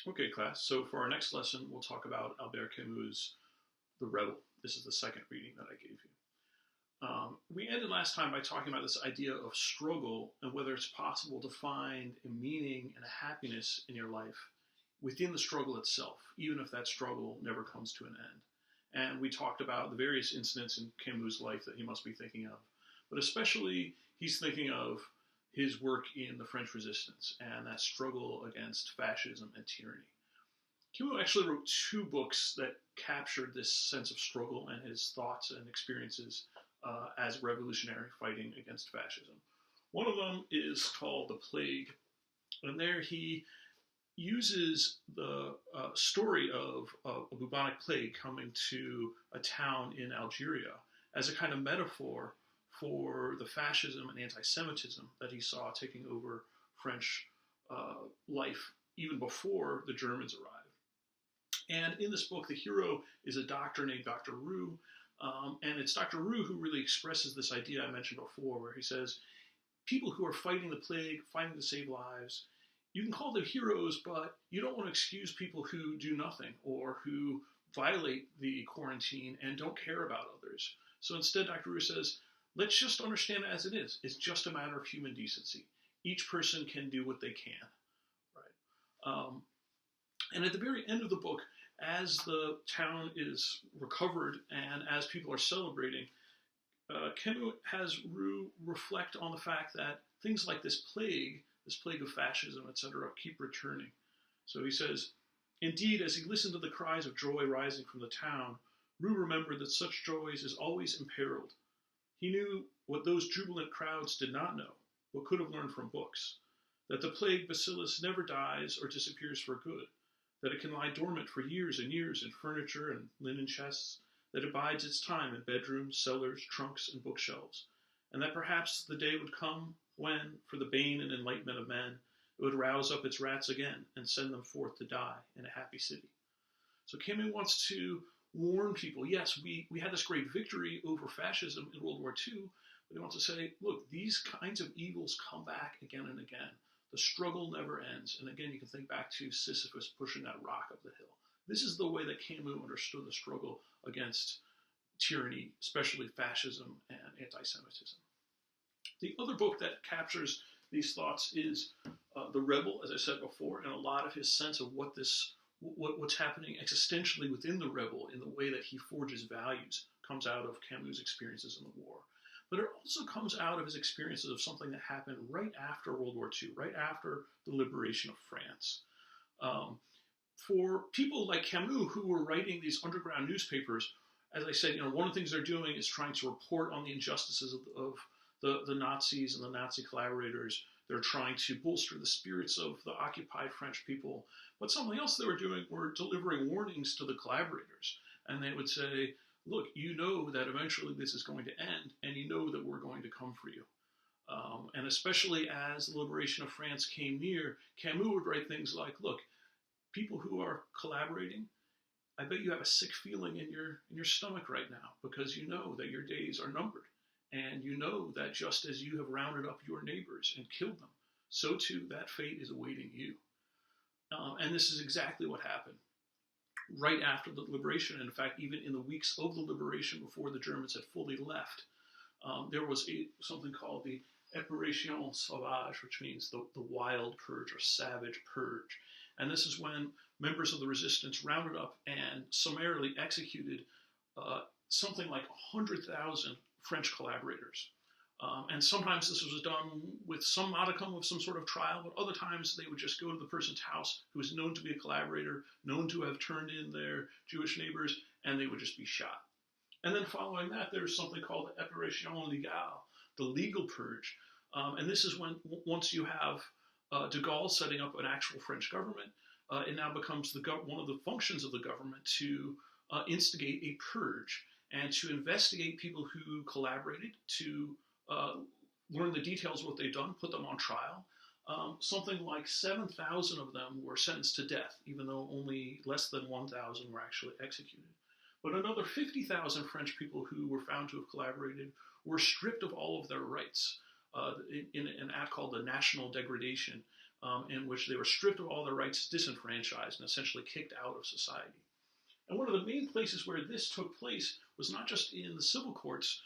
Okay, class. So for our next lesson, we'll talk about Albert Camus' The Rebel. This is the second reading that I gave you. We ended last time by talking about this idea of struggle and whether it's possible to find a meaning and a happiness in your life within the struggle itself, even if that struggle never comes to an end. And we talked about the various incidents in Camus' life that he must be thinking of, but especially he's thinking of his work in the French Resistance and that struggle against fascism and tyranny. Camus actually wrote two books that captured this sense of struggle and his thoughts and experiences as revolutionary fighting against fascism. One of them is called The Plague, and there he uses the story of a bubonic plague coming to a town in Algeria as a kind of metaphor for the fascism and anti-Semitism that he saw taking over French life even before the Germans arrived. And in this book, the hero is a doctor named Dr. Roux, and it's Dr. Roux who really expresses this idea I mentioned before, where he says, people who are fighting the plague, fighting to save lives, you can call them heroes, but you don't want to excuse people who do nothing or who violate the quarantine and don't care about others. So instead, Dr. Roux says, let's just understand it as it is. It's just a matter of human decency. Each person can do what they can, right? And at the very end of the book, as the town is recovered and as people are celebrating, Camus has Roux reflect on the fact that things like this plague of fascism, etc., keep returning. So he says, indeed, as he listened to the cries of joy rising from the town, Roux remembered that such joys is always imperiled. He knew what those jubilant crowds did not know, but could have learned from books, that the plague bacillus never dies or disappears for good, that it can lie dormant for years and years in furniture and linen chests, that it bides its time in bedrooms, cellars, trunks, and bookshelves, and that perhaps the day would come when, for the bane and enlightenment of men, it would rouse up its rats again and send them forth to die in a happy city. So Camus wants to warn people, yes, we had this great victory over fascism in World War II, but he wants to say, look, these kinds of evils come back again and again. The struggle never ends. And again, you can think back to Sisyphus pushing that rock up the hill. This is the way that Camus understood the struggle against tyranny, especially fascism and anti-Semitism. The other book that captures these thoughts is The Rebel, as I said before, and a lot of his sense of what's happening existentially within the rebel in the way that he forges values comes out of Camus' experiences in the war. But it also comes out of his experiences of something that happened right after World War II, right after the liberation of France. For people like Camus who were writing these underground newspapers, as I said, one of the things they're doing is trying to report on the injustices of the Nazis and the Nazi collaborators. They're trying to bolster the spirits of the occupied French people. But something else they were doing were delivering warnings to the collaborators. And they would say, look, you know that eventually this is going to end, and you know that we're going to come for you. And especially as the liberation of France came near, Camus would write things like, look, people who are collaborating, I bet you have a sick feeling in your stomach right now because you know that your days are numbered. And you know that just as you have rounded up your neighbors and killed them, so too that fate is awaiting you. And this is exactly what happened. Right after the liberation, in fact, even in the weeks of the liberation before the Germans had fully left, there was something called the Épuration Sauvage, which means the wild purge or savage purge. And this is when members of the resistance rounded up and summarily executed something like 100,000 French collaborators. And sometimes this was done with some modicum of some sort of trial, but other times they would just go to the person's house who was known to be a collaborator, known to have turned in their Jewish neighbors, and they would just be shot. And then following that, there's something called the Épuration Légale, the legal purge. And this is when, once you have de Gaulle setting up an actual French government, it now becomes one of the functions of the government to instigate a purge and to investigate people who collaborated, to learn the details of what they've done, put them on trial. Something like 7,000 of them were sentenced to death, even though only less than 1,000 were actually executed. But another 50,000 French people who were found to have collaborated were stripped of all of their rights in an act called the National Degradation. in which they were stripped of all their rights, disenfranchised, and essentially kicked out of society. And one of the main places where this took place was not just in the civil courts,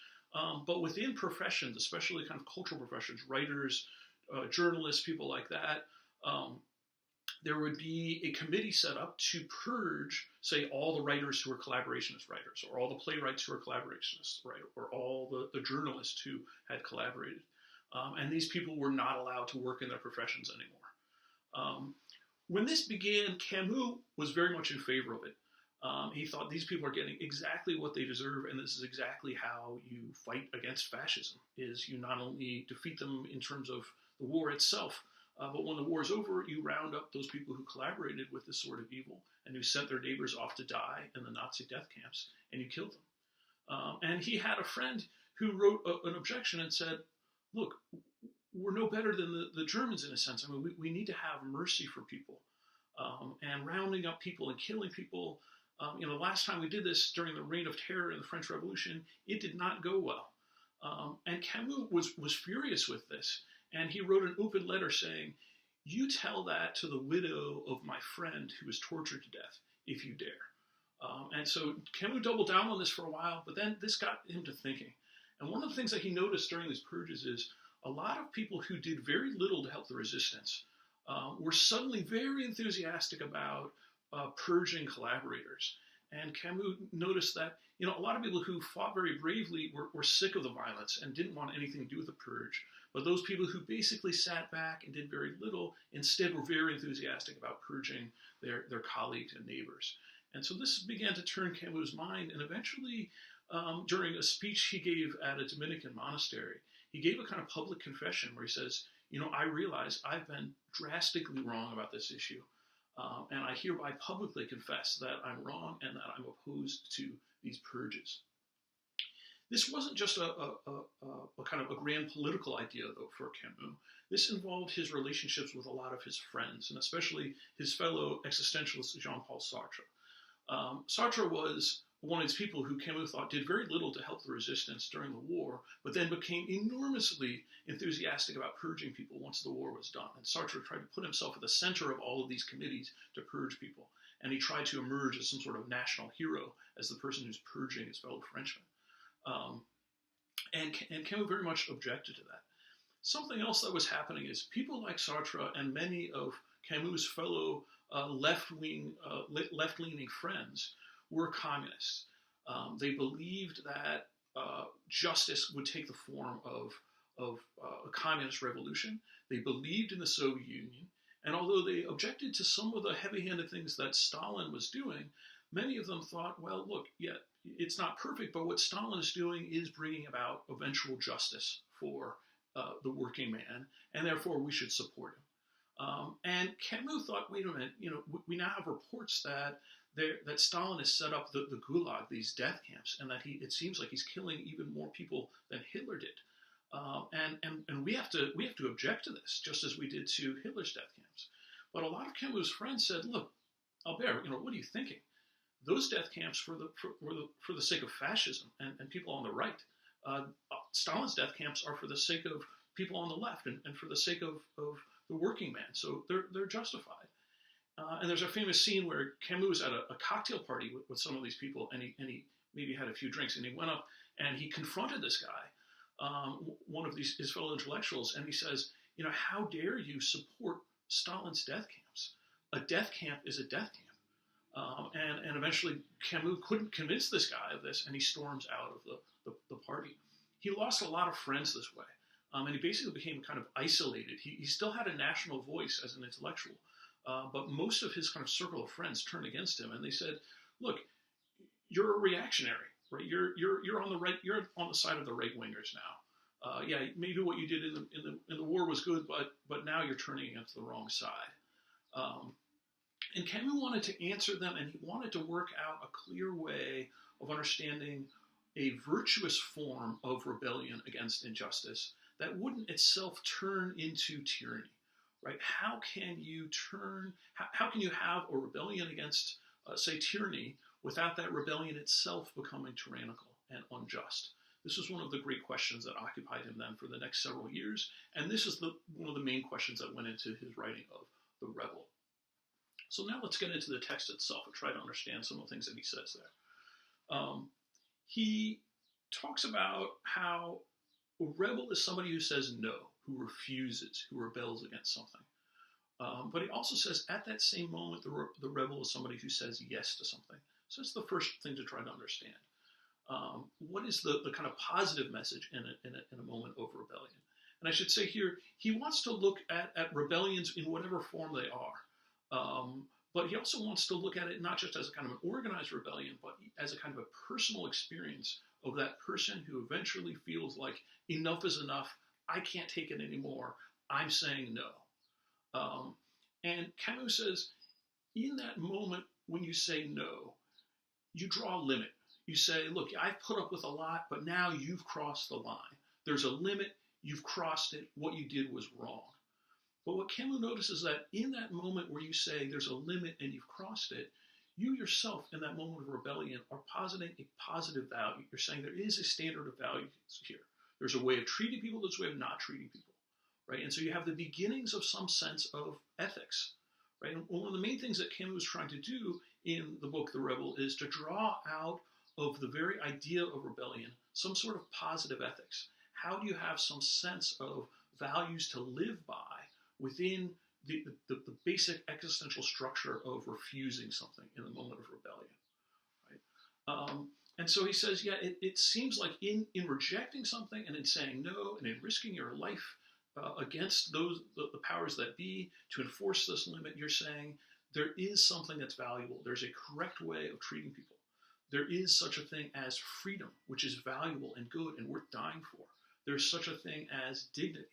but within professions, especially kind of cultural professions, writers, journalists, people like that. There would be a committee set up to purge, say, all the writers who were collaborationist writers, or all the playwrights who were collaborationists, right, or all the journalists who had collaborated. And these people were not allowed to work in their professions anymore. When this began, Camus was very much in favor of it. He thought these people are getting exactly what they deserve, and this is exactly how you fight against fascism, is you not only defeat them in terms of the war itself, but when the war is over, you round up those people who collaborated with this sort of evil and who sent their neighbors off to die in the Nazi death camps, and you kill them. And he had a friend who wrote an objection and said, look, we're no better than the Germans in a sense. I mean, we need to have mercy for people. And rounding up people and killing people, the last time we did this during the Reign of Terror in the French Revolution, it did not go well. And Camus was furious with this. And he wrote an open letter saying, you tell that to the widow of my friend who was tortured to death, if you dare. And so Camus doubled down on this for a while, but then this got him to thinking. And one of the things that he noticed during these purges is a lot of people who did very little to help the resistance were suddenly very enthusiastic about purging collaborators. And Camus noticed that, a lot of people who fought very bravely were sick of the violence and didn't want anything to do with the purge. But those people who basically sat back and did very little instead were very enthusiastic about purging their colleagues and neighbors. And so this began to turn Camus' mind, and eventually, during a speech he gave at a Dominican monastery, he gave a kind of public confession where he says, I realize I've been drastically wrong about this issue. And I hereby publicly confess that I'm wrong and that I'm opposed to these purges. This wasn't just a kind of a grand political idea, though, for Camus. This involved his relationships with a lot of his friends, and especially his fellow existentialist Jean-Paul Sartre. Sartre was one of these people who Camus thought did very little to help the resistance during the war, but then became enormously enthusiastic about purging people once the war was done. And Sartre tried to put himself at the center of all of these committees to purge people. And he tried to emerge as some sort of national hero, as the person who's purging his fellow Frenchmen. And Camus very much objected to that. Something else that was happening is people like Sartre and many of Camus' fellow left-leaning friends were communists. They believed that justice would take the form of a communist revolution. They believed in the Soviet Union. And although they objected to some of the heavy-handed things that Stalin was doing, many of them thought, well, look, yeah, it's not perfect, but what Stalin is doing is bringing about eventual justice for the working man, and therefore we should support him. And Camus thought, wait a minute, we now have reports that Stalin has set up the Gulag, these death camps, and that it seems like he's killing even more people than Hitler did. And we have to object to this, just as we did to Hitler's death camps. But a lot of Camus' friends said, look, Albert, what are you thinking? Those death camps were for the sake of fascism and people on the right. Stalin's death camps are for the sake of people on the left and for the sake of the working man. So they're justified. And there's a famous scene where Camus was at a cocktail party with some of these people, and he maybe had a few drinks, and he went up and he confronted this guy, one of his fellow intellectuals, and he says, how dare you support Stalin's death camps? A death camp is a death camp. And eventually Camus couldn't convince this guy of this, and he storms out of the party. He lost a lot of friends this way, and he basically became kind of isolated. He still had a national voice as an intellectual, but most of his kind of circle of friends turned against him, and they said, look, you're a reactionary, right? You're on the right, you're on the side of the right wingers now. Yeah, maybe what you did in the war was good, but now you're turning against the wrong side. And Camus wanted to answer them, and he wanted to work out a clear way of understanding a virtuous form of rebellion against injustice that wouldn't itself turn into tyranny, right? How can you have a rebellion against, say, tyranny without that rebellion itself becoming tyrannical and unjust? This was one of the great questions that occupied him then for the next several years, and this is one of the main questions that went into his writing of The Rebel. So now let's get into the text itself and try to understand some of the things that he says there. He talks about how a rebel is somebody who says no, who refuses, who rebels against something. But he also says at that same moment, the rebel is somebody who says yes to something. So that's the first thing to try to understand. What is the kind of positive message in a moment of rebellion? And I should say here, he wants to look at rebellions in whatever form they are. But he also wants to look at it not just as a kind of an organized rebellion, but as a kind of a personal experience of that person who eventually feels like enough is enough, I can't take it anymore, I'm saying no. And Camus says, in that moment when you say no, you draw a limit. You say, look, I've put up with a lot, but now you've crossed the line. There's a limit, you've crossed it, what you did was wrong. But what Camus notices is that in that moment where you say there's a limit and you've crossed it, you yourself in that moment of rebellion are positing a positive value. You're saying there is a standard of values here. There's a way of treating people, there's a way of not treating people, right? And so you have the beginnings of some sense of ethics, right? And one of the main things that Camus was trying to do in the book The Rebel is to draw out of the very idea of rebellion some sort of positive ethics. How do you have some sense of values to live by within the basic existential structure of refusing something in the moment of rebellion, right? And so he says, yeah, it seems like in rejecting something and in saying no and in risking your life against the powers that be to enforce this limit, you're saying there is something that's valuable. There's a correct way of treating people. There is such a thing as freedom, which is valuable and good and worth dying for. There's such a thing as dignity,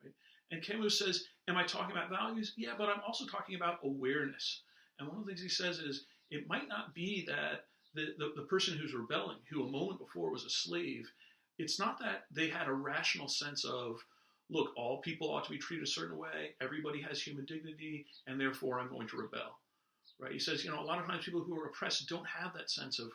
right? And Camus says, am I talking about values? Yeah, but I'm also talking about awareness. And one of the things he says is, it might not be that the person who's rebelling, who a moment before was a slave, it's not that they had a rational sense of, look, all people ought to be treated a certain way, everybody has human dignity, and therefore I'm going to rebel. Right? He says, a lot of times people who are oppressed don't have that sense of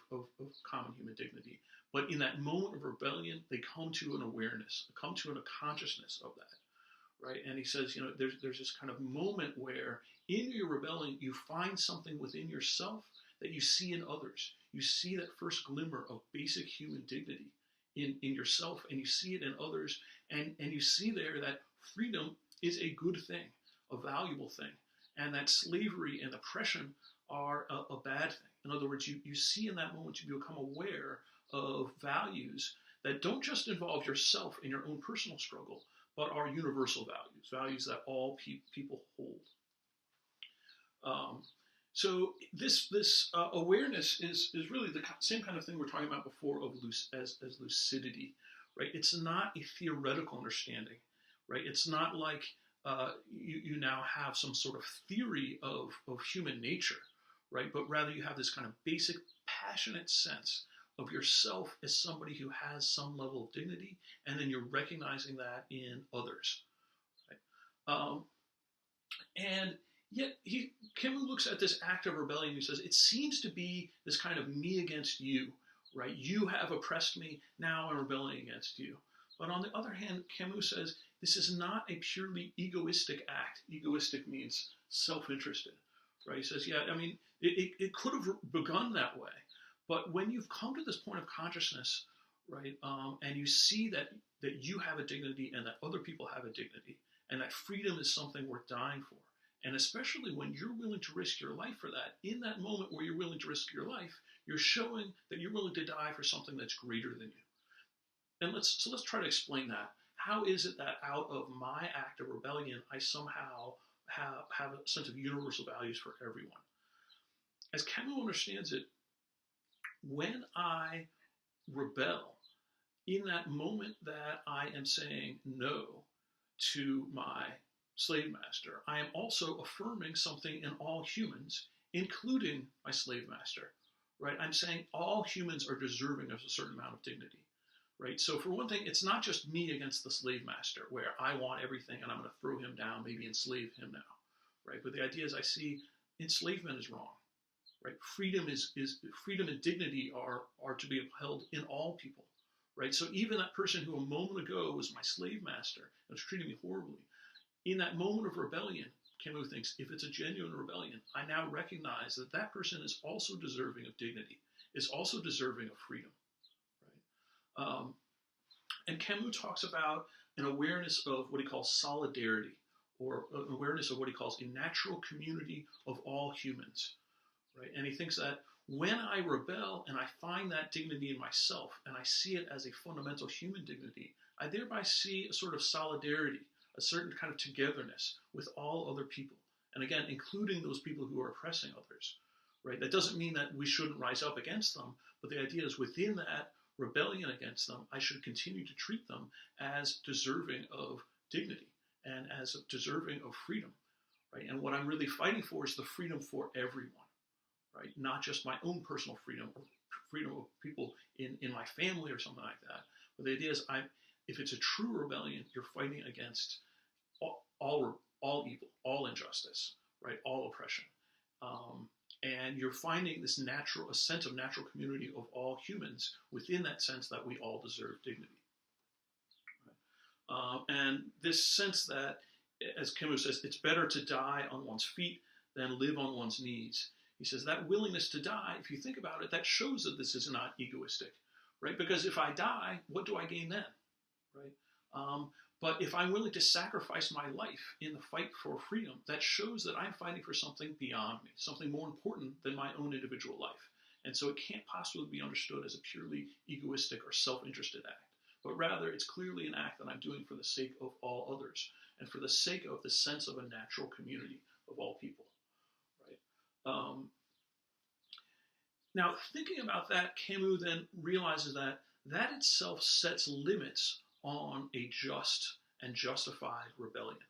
common human dignity. But in that moment of rebellion, they come to an awareness, come to a consciousness of that. Right? And he says, there's this kind of moment where in your rebellion, you find something within yourself that you see in others. You see that first glimmer of basic human dignity in yourself, and you see it in others. And you see there that freedom is a good thing, a valuable thing. And that slavery and oppression are a bad thing. In other words, you see in that moment, you become aware of values that don't just involve yourself in your own personal struggle, but are universal values, values that all people hold. So this awareness is really the same kind of thing we're talking about before as lucidity, right? It's not a theoretical understanding, right? It's not like you now have some sort of theory of human nature, right? But rather you have this kind of basic, passionate sense of yourself as somebody who has some level of dignity, and then you're recognizing that in others, right? And yet Camus looks at this act of rebellion and he says, it seems to be this kind of me against you, right? You have oppressed me, now I'm rebelling against you. But on the other hand, Camus says, this is not a purely egoistic act. Egoistic means self-interested, right? He says, yeah, I mean, it could have begun that way. But when you've come to this point of consciousness, right, and you see that you have a dignity and that other people have a dignity, and that freedom is something worth dying for, and especially when you're willing to risk your life for that, in that moment where you're willing to risk your life, you're showing that you're willing to die for something that's greater than you. And let's try to explain that. How is it that out of my act of rebellion, I somehow have a sense of universal values for everyone? As Camus understands it, when I rebel, in that moment that I am saying no to my slave master, I am also affirming something in all humans, including my slave master, right? I'm saying all humans are deserving of a certain amount of dignity. Right? So for one thing, it's not just me against the slave master, where I want everything and I'm going to throw him down, maybe enslave him now, right? But the idea is I see enslavement is wrong, right? Freedom and dignity are to be upheld in all people, right? So even that person who a moment ago was my slave master and was treating me horribly, in that moment of rebellion, Camus thinks, if it's a genuine rebellion, I now recognize that that person is also deserving of dignity, is also deserving of freedom, right? And Camus talks about an awareness of what he calls solidarity, or an awareness of what he calls a natural community of all humans, right? And he thinks that when I rebel and I find that dignity in myself and I see it as a fundamental human dignity, I thereby see a sort of solidarity, a certain kind of togetherness with all other people. And again, including those people who are oppressing others, right? That doesn't mean that we shouldn't rise up against them, but the idea is within that rebellion against them, I should continue to treat them as deserving of dignity and as deserving of freedom, right? And what I'm really fighting for is the freedom for everyone, right? Not just my own personal freedom or freedom of people in my family or something like that. But the idea is, if it's a true rebellion, you're fighting against all evil, all injustice, right? All oppression. And you're finding this a sense of natural community of all humans within that sense that we all deserve dignity. And this sense that, as Camus says, it's better to die on one's feet than live on one's knees. He says that willingness to die, if you think about it, that shows that this is not egoistic, right? Because if I die, what do I gain then, right? But if I'm willing to sacrifice my life in the fight for freedom, that shows that I'm fighting for something beyond me, something more important than my own individual life. And so it can't possibly be understood as a purely egoistic or self-interested act, but rather it's clearly an act that I'm doing for the sake of all others and for the sake of the sense of a natural community of all people, right? Now, thinking about that, Camus then realizes that that itself sets limits on a just and justified rebellion.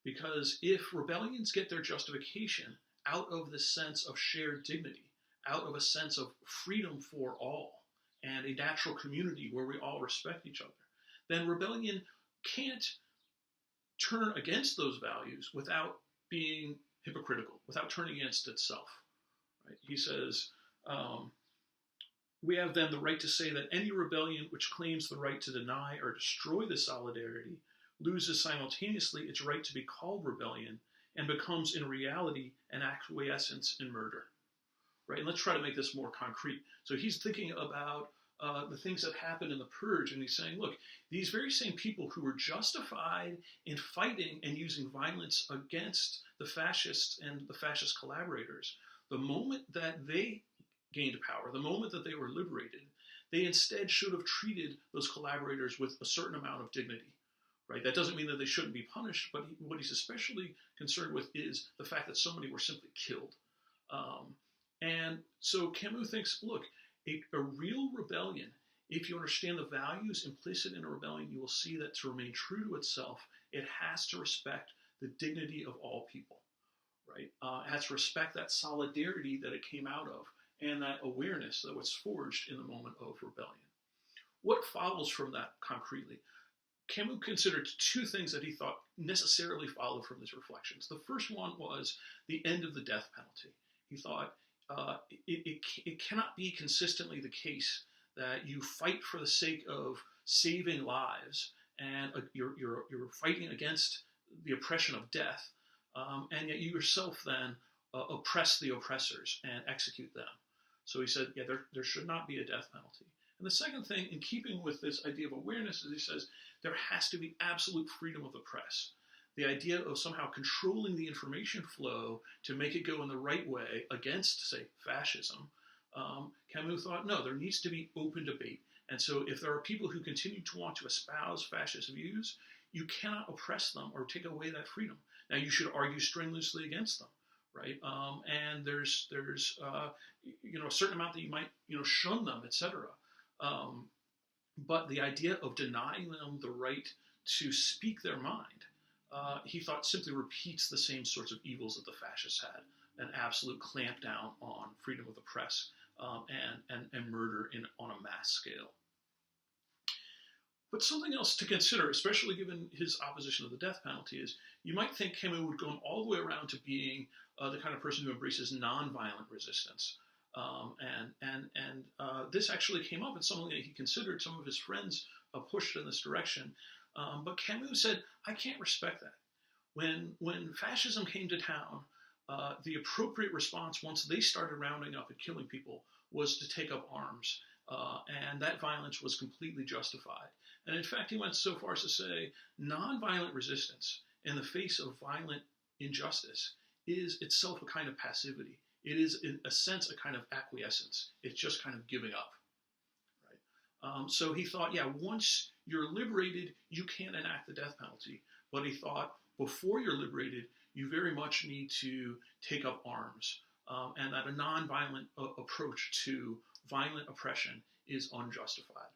Because if rebellions get their justification out of the sense of shared dignity, out of a sense of freedom for all, and a natural community where we all respect each other, then rebellion can't turn against those values without being hypocritical, without turning against itself. Right? He says, we have then the right to say that any rebellion which claims the right to deny or destroy this solidarity loses simultaneously its right to be called rebellion and becomes in reality an acquiescence in murder. Right? And let's try to make this more concrete. So he's thinking about the things that happened in the Purge, and he's saying, look, these very same people who were justified in fighting and using violence against the fascists and the fascist collaborators, the moment that they gained power, the moment that they were liberated, they instead should have treated those collaborators with a certain amount of dignity. Right? That doesn't mean that they shouldn't be punished, but what he's especially concerned with is the fact that so many were simply killed. And so Camus thinks, look, a real rebellion, if you understand the values implicit in a rebellion, you will see that to remain true to itself, it has to respect the dignity of all people, right? It has to respect that solidarity that it came out of and that awareness that was forged in the moment of rebellion. What follows from that concretely? Camus considered two things that he thought necessarily followed from these reflections. The first one was the end of the death penalty. He thought, it cannot be consistently the case that you fight for the sake of saving lives and you're fighting against the oppression of death, and yet you yourself then oppress the oppressors and execute them. So he said, yeah, there should not be a death penalty. And the second thing, in keeping with this idea of awareness, is he says there has to be absolute freedom of the press. The idea of somehow controlling the information flow to make it go in the right way against, say, fascism, Camus thought, no, there needs to be open debate. And so if there are people who continue to want to espouse fascist views, you cannot oppress them or take away that freedom. Now, you should argue strenuously against them, right? And there's a certain amount that you might, shun them, etc. But the idea of denying them the right to speak their mind, he thought simply repeats the same sorts of evils that the fascists had, an absolute clamp down on freedom of the press and murder on a mass scale. But something else to consider, especially given his opposition of the death penalty, is you might think Camus would go all the way around to being the kind of person who embraces nonviolent resistance. This actually came up in something that he considered. Some of his friends pushed in this direction, but Camus said, "I can't respect that. When fascism came to town, the appropriate response once they started rounding up and killing people was to take up arms, and that violence was completely justified." And in fact, he went so far as to say, nonviolent resistance in the face of violent injustice is itself a kind of passivity. It is, in a sense, a kind of acquiescence. It's just kind of giving up. Right? So he thought, yeah, once you're liberated, you can't enact the death penalty. But he thought, before you're liberated, you very much need to take up arms, and that a nonviolent approach to violent oppression is unjustified.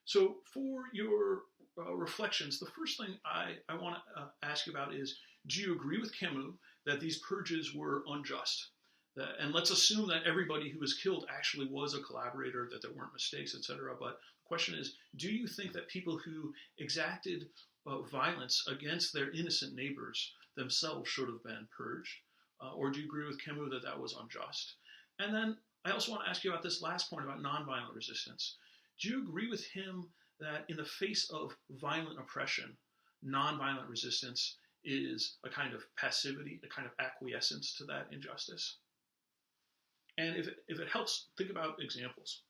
So for your reflections, the first thing I want to ask you about is, do you agree with Camus that these purges were unjust? And let's assume that everybody who was killed actually was a collaborator, that there weren't mistakes, etc. But the question is, do you think that people who exacted violence against their innocent neighbors themselves should have been purged? Or do you agree with Camus that that was unjust? And then I also want to ask you about this last point about nonviolent resistance. Do you agree with him that in the face of violent oppression, nonviolent resistance is a kind of passivity, a kind of acquiescence to that injustice? And if it helps, think about examples.